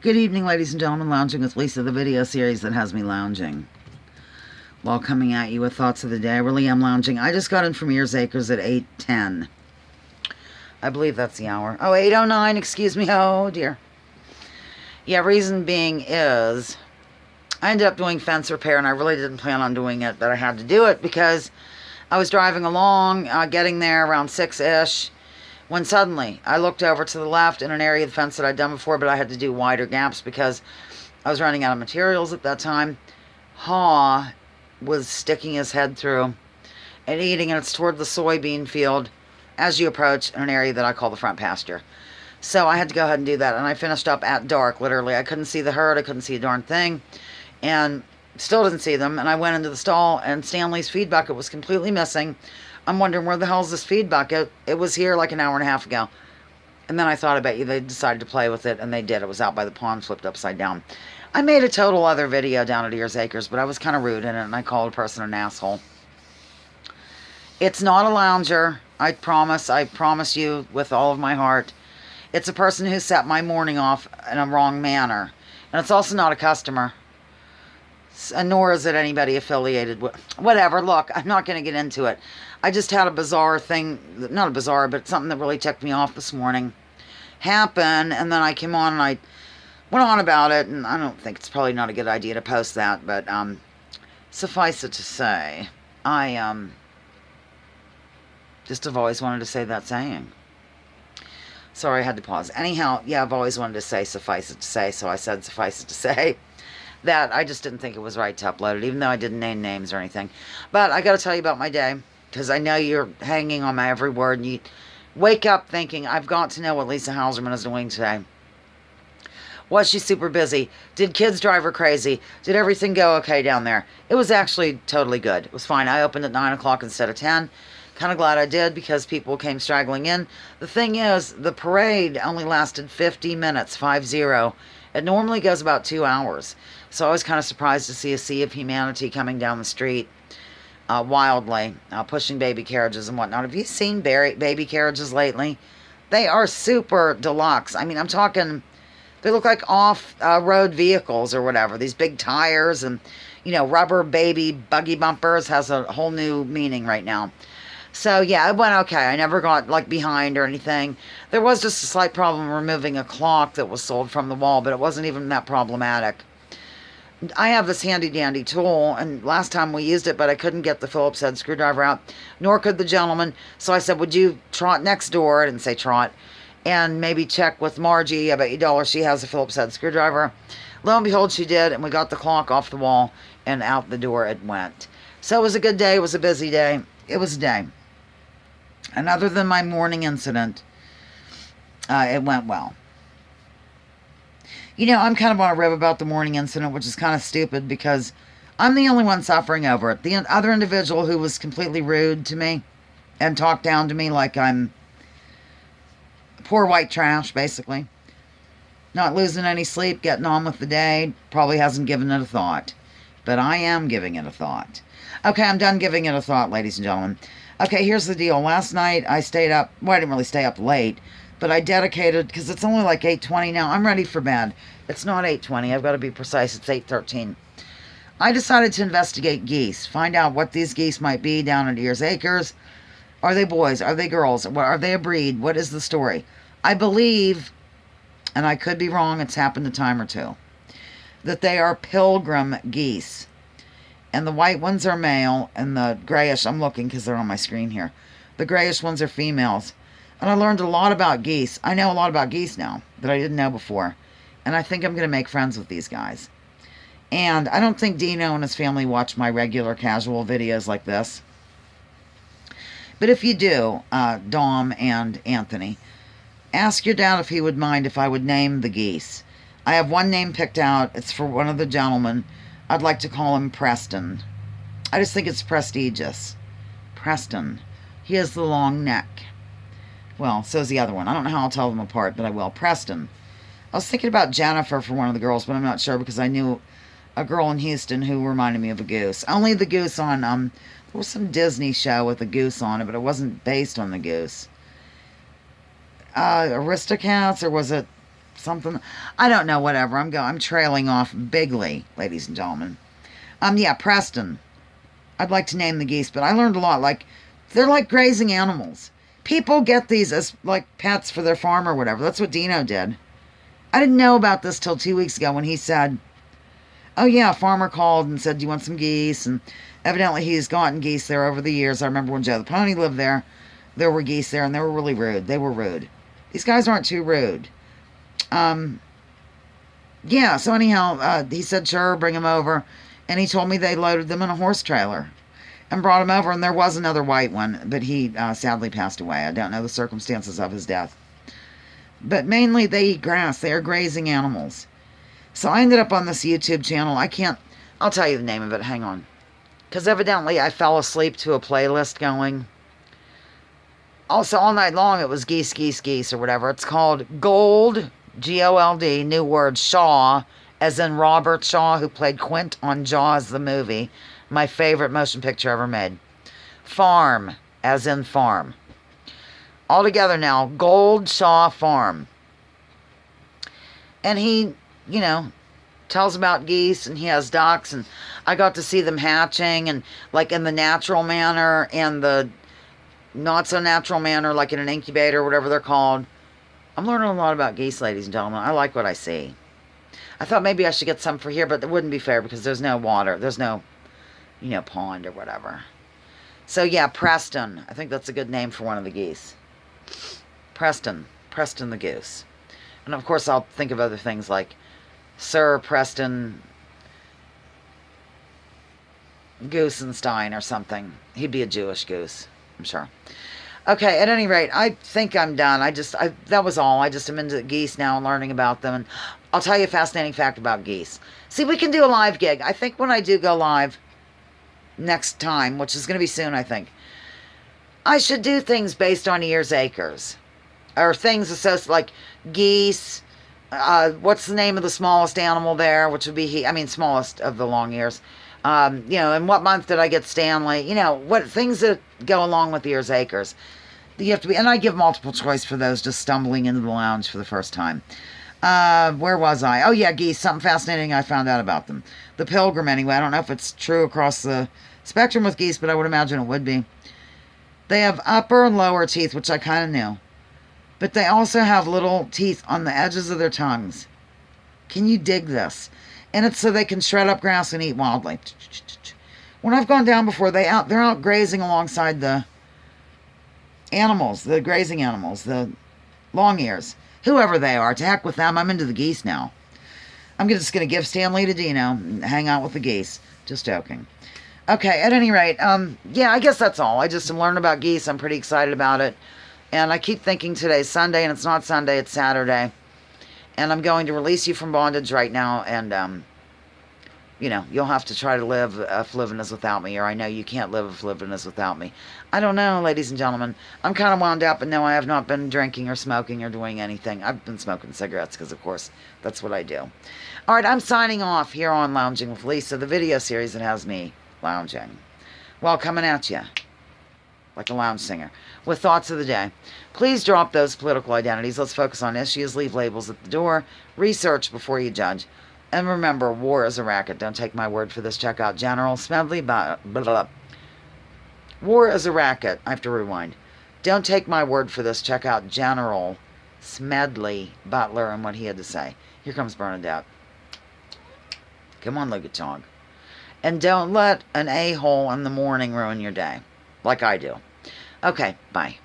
Good evening, ladies and gentlemen. Lounging with Lisa, the video series that has me lounging while coming at you with thoughts of the day. I really am lounging. I just got in from Ears Acres at 8:10. I believe that's the hour. Oh, 8:09, excuse me. Oh, dear. Yeah, reason being is I ended up doing fence repair, and I really didn't plan on doing it, but I had to do it because I was driving along, getting there around 6-ish, when suddenly I looked over to the left in an area of the fence that I'd done before, but I had to do wider gaps because I was running out of materials at that time. Haw was sticking his head through and eating, and it's toward the soybean field as you approach an area that I call the front pasture. So I had to go ahead and do that, and I finished up at dark, literally. I couldn't see the herd, I couldn't see a darn thing, and still didn't see them, and I went into the stall, and Stanley's feed bucket was completely missing. I'm wondering, where the hell's this feed bucket? It was here like an hour and a half ago. And then I thought, I bet you they decided to play with it, and they did. It was out by the pond, flipped upside down. I made a total other video down at Ears Acres, but I was kind of rude in it, and I called a person an asshole. It's not a lounger, I promise you with all of my heart. It's a person who set my morning off in a wrong manner. And it's also not a customer. Nor is it anybody affiliated with. Whatever, look, I'm not going to get into it. I just had a bizarre thing, not a bizarre, but something that really ticked me off this morning happen, and then I came on and I went on about it, and I don't think it's probably not a good idea to post that, but suffice it to say, I just have always wanted to say that saying. Sorry, I had to pause. Anyhow, yeah, I've always wanted to say suffice it to say, so I said suffice it to say that I just didn't think it was right to upload it, even though I didn't name names or anything. But I got to tell you about my day, because I know you're hanging on my every word, and you wake up thinking, I've got to know what Lisa Hauserman is doing today. Was she super busy? Did kids drive her crazy? Did everything go okay down there? It was actually totally good. It was fine. I opened at 9 o'clock instead of 10. Kind of glad I did, because people came straggling in. The thing is, the parade only lasted 50 minutes, 50. It normally goes about 2 hours. So I was kind of surprised to see a sea of humanity coming down the street wildly, pushing baby carriages and whatnot. Have you seen baby carriages lately? They are super deluxe. I mean, I'm talking, they look like off-road vehicles or whatever. These big tires and, rubber baby buggy bumpers has a whole new meaning right now. So, yeah, it went okay. I never got, behind or anything. There was just a slight problem removing a clock that was sold from the wall, but it wasn't even that problematic. I have this handy-dandy tool, and last time we used it, but I couldn't get the Phillips head screwdriver out, nor could the gentleman. So I said, would you trot next door? I didn't say trot. And maybe check with Margie. I bet you $1 she has a Phillips head screwdriver. Lo and behold, she did, and we got the clock off the wall, and out the door it went. So it was a good day. It was a busy day. It was a day. And other than my morning incident, it went well. I'm kind of on a rib about the morning incident, which is kind of stupid because I'm the only one suffering over it. The other individual who was completely rude to me and talked down to me like I'm poor white trash, basically. Not losing any sleep, getting on with the day, probably hasn't given it a thought. But I am giving it a thought. Okay, I'm done giving it a thought, ladies and gentlemen. Okay, here's the deal. Last night, I stayed up. Well, I didn't really stay up late, but I dedicated, because it's only like 8:20 now. I'm ready for bed. It's not 8:20. I've got to be precise. It's 8:13. I decided to investigate geese, find out what these geese might be down at Ears Acres. Are they boys? Are they girls? Are they a breed? What is the story? I believe, and I could be wrong, it's happened a time or two, that they are pilgrim geese. And the white ones are male, and the grayish, I'm looking because they're on my screen here. The grayish ones are females. And I learned a lot about geese. I know a lot about geese now that I didn't know before. And I think I'm going to make friends with these guys. And I don't think Dino and his family watch my regular casual videos like this. But if you do, Dom and Anthony, ask your dad if he would mind if I would name the geese. I have one name picked out. It's for one of the gentlemen. I'd like to call him Preston. I just think it's prestigious. Preston. He has the long neck. Well, so's the other one. I don't know how I'll tell them apart, but I will. Preston. I was thinking about Jennifer for one of the girls, but I'm not sure because I knew a girl in Houston who reminded me of a goose. Only the goose on, there was some Disney show with a goose on it, but it wasn't based on the goose. Aristocats, or was it something. I don't know, whatever. I'm trailing off bigly, ladies and gentlemen. Yeah, Preston. I'd like to name the geese, but I learned a lot. Like, they're like grazing animals. People get these as, like, pets for their farm or whatever. That's what Dino did. I didn't know about this till 2 weeks ago when he said, oh, yeah, a farmer called and said, do you want some geese? And evidently he's gotten geese there over the years. I remember when Joe the Pony lived there, there were geese there, and they were really rude. They were rude. These guys aren't too rude. Yeah, so anyhow, he said, sure, bring them over. And he told me they loaded them in a horse trailer and brought him over. And there was another white one, but he sadly passed away. I don't know the circumstances of his death. But mainly they eat grass. They are grazing animals. So I ended up on this YouTube channel. I'll tell you the name of it. Hang on. Because evidently I fell asleep to a playlist going. Also, all night long it was geese, geese, geese, or whatever. It's called Gold, G-O-L-D, new word, Shaw, as in Robert Shaw, who played Quint on Jaws, the movie. My favorite motion picture ever made. Farm, as in farm. All together now, Gold Shaw Farm. And he, tells about geese, and he has ducks, and I got to see them hatching, and like in the natural manner and the not so natural manner, like in an incubator, whatever they're called. I'm learning a lot about geese, ladies and gentlemen. I like what I see. I thought maybe I should get some for here, but it wouldn't be fair because there's no water. There's no, pond or whatever. So yeah, Preston. I think that's a good name for one of the geese. Preston the goose. And of course I'll think of other things like Sir Preston Goosenstein or something. He'd be a Jewish goose, I'm sure. Okay, at any rate, I think I'm done. That was all. I just am into geese now and learning about them. And I'll tell you a fascinating fact about geese. See, we can do a live gig. I think when I do go live next time, which is going to be soon, I think, I should do things based on ears, acres. Or things associated, like geese. What's the name of the smallest animal there? Which would be smallest of the long ears. And what month did I get Stanley? What things that go along with ears, acres. You have to be, and I give multiple choice for those just stumbling into the lounge for the first time. Where was I? Oh yeah, geese. Something fascinating I found out about them. The pilgrim, anyway. I don't know if it's true across the spectrum with geese, but I would imagine it would be. They have upper and lower teeth, which I kind of knew. But they also have little teeth on the edges of their tongues. Can you dig this? And it's so they can shred up grass and eat wildly. When I've gone down before, they're out grazing alongside the animals, the grazing animals, the long ears, whoever they are. To heck with them. I'm into the geese now. I'm just going to give Stanley to Dino and hang out with the geese. Just joking. Okay, at any rate, yeah, I guess that's all. I just am learning about geese. I'm pretty excited about it. And I keep thinking today's Sunday, and it's not Sunday, it's Saturday. And I'm going to release you from bondage right now, and, you'll have to try to live if living is without me, or I know you can't live if living is without me. I don't know, ladies and gentlemen. I'm kind of wound up, and no, I have not been drinking or smoking or doing anything. I've been smoking cigarettes because, of course, that's what I do. All right, I'm signing off here on Lounging with Lisa, the video series that has me lounging. Well, coming at you like a lounge singer, with thoughts of the day. Please drop those political identities. Let's focus on issues. Leave labels at the door. Research before you judge. And remember, war is a racket. Don't take my word for this. Check out General Smedley. Blah, blah, blah. War is a racket. I have to rewind. Don't take my word for this. Check out General Smedley Butler and what he had to say. Here comes Bernadette. Come on, look at Chog. And don't let an a-hole in the morning ruin your day. Like I do. Okay, bye.